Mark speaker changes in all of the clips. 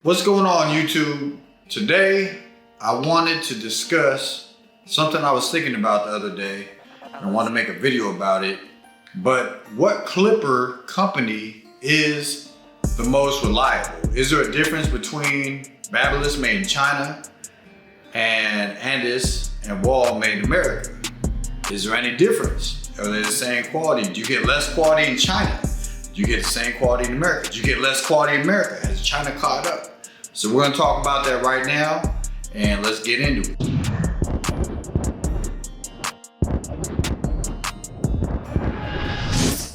Speaker 1: What's going on, YouTube? Today, I wanted to discuss something I was thinking about the other day. I wanted to make a video about it. But what clipper company is the most reliable? Is there a difference between Babyliss made in China and Andis and Wahl made in America? Is there any difference? Are they the same quality? Do you get less quality in China? Do you get the same quality in America? Do you get less quality in America? Has China caught up? So we're gonna talk about that right now, and let's get into it.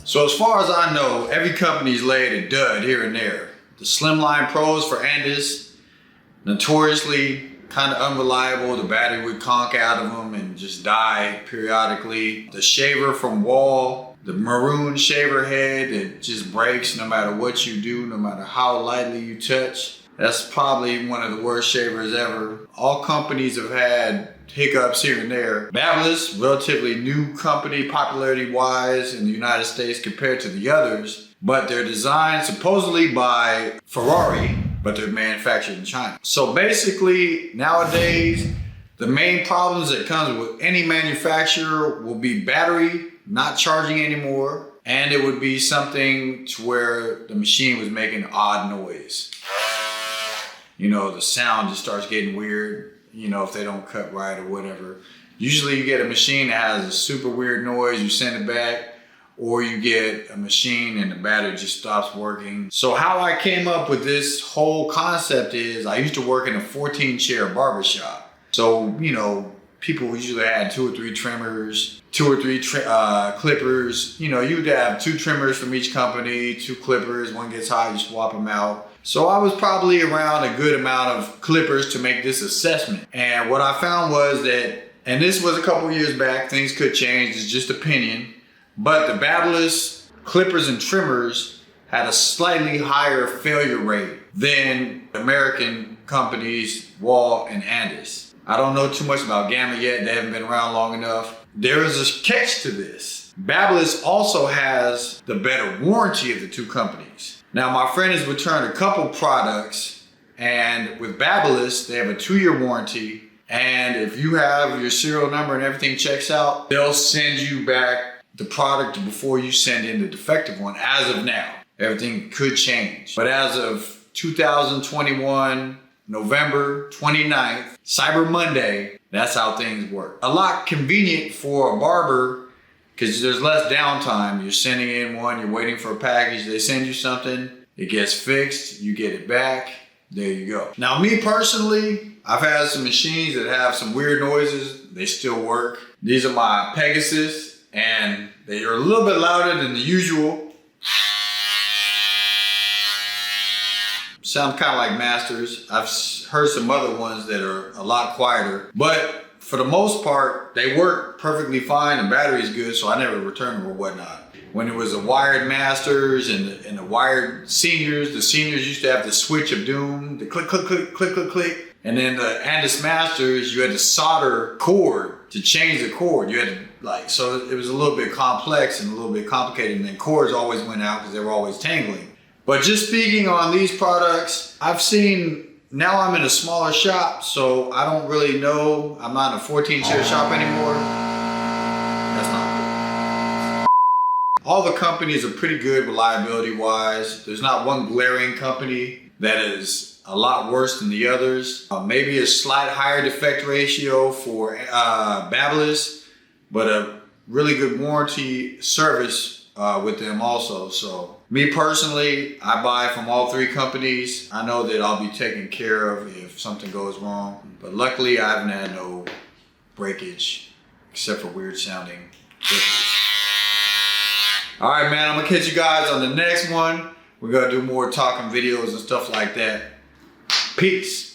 Speaker 1: So as far as I know, every company's laid a dud here and there. The Slimline Pros for Andis, notoriously kind of unreliable. The battery would conk out of them and just die periodically. The shaver from Wahl, the maroon shaver head that just breaks no matter what you do, no matter how lightly you touch. That's probably one of the worst shavers ever. All companies have had hiccups here and there. Babyliss, relatively new company popularity-wise in the United States compared to the others, but they're designed supposedly by Ferrari, but they're manufactured in China. So basically, nowadays, the main problems that comes with any manufacturer will be battery not charging anymore, and it would be something to where the machine was making an odd noise. You know, the sound just starts getting weird, you know, if they don't cut right or whatever. Usually you get a machine that has a super weird noise, you send it back, or you get a machine and the battery just stops working. So how I came up with this whole concept is I used to work in a 14-chair barber shop. So, you know, people usually had 2 or 3 trimmers, 2 or 3 clippers. You know, you'd have 2 trimmers from each company, 2 clippers. One gets hot, you swap them out. So I was probably around a good amount of clippers to make this assessment. And what I found was that, and this was a couple years back, things could change, it's just opinion, but the Babyliss clippers and trimmers had a slightly higher failure rate than American companies, Wahl and Andis. I don't know too much about Gamma yet, they haven't been around long enough. There is a catch to this. Babyliss also has the better warranty of the 2 companies. Now, my friend has returned a couple products, and with Babyliss, they have a 2-year warranty, and if you have your serial number and everything checks out, they'll send you back the product before you send in the defective one, as of now. Everything could change. But as of 2021, November 29th, Cyber Monday, that's how things work. A lot convenient for a barber, because there's less downtime. You're sending in one, you're waiting for a package, they send you something, it gets fixed, you get it back, there you go. Now me personally, I've had some machines that have some weird noises, they still work. These are my Pegasus, and they are a little bit louder than the usual. Sound kind of like Masters. I've heard some other ones that are a lot quieter, but for the most part, they work perfectly fine. The battery's good, so I never returned them or whatnot. When it was the wired Masters and the wired Seniors, the Seniors used to have the switch of doom, the click, click, click, click, click, click. And then the Andis Masters, you had to solder cord to change the cord. You had to, so it was a little bit complex and a little bit complicated, and then cords always went out because they were always tangling. But just speaking on these products, I've seen, now I'm in a smaller shop, so I don't really know. I'm not in a 14-chair shop anymore. That's not good. All the companies are pretty good reliability-wise. There's not one glaring company that is a lot worse than the others. Maybe a slight higher defect ratio for Babyliss, but a really good warranty service with them also. So me personally, I buy from all 3 companies. I know that I'll be taken care of if something goes wrong, but luckily I haven't had no breakage except for weird sounding clippers. All right, man, I'm gonna catch you guys on the next one. We're gonna do more talking videos and stuff like that. Peace.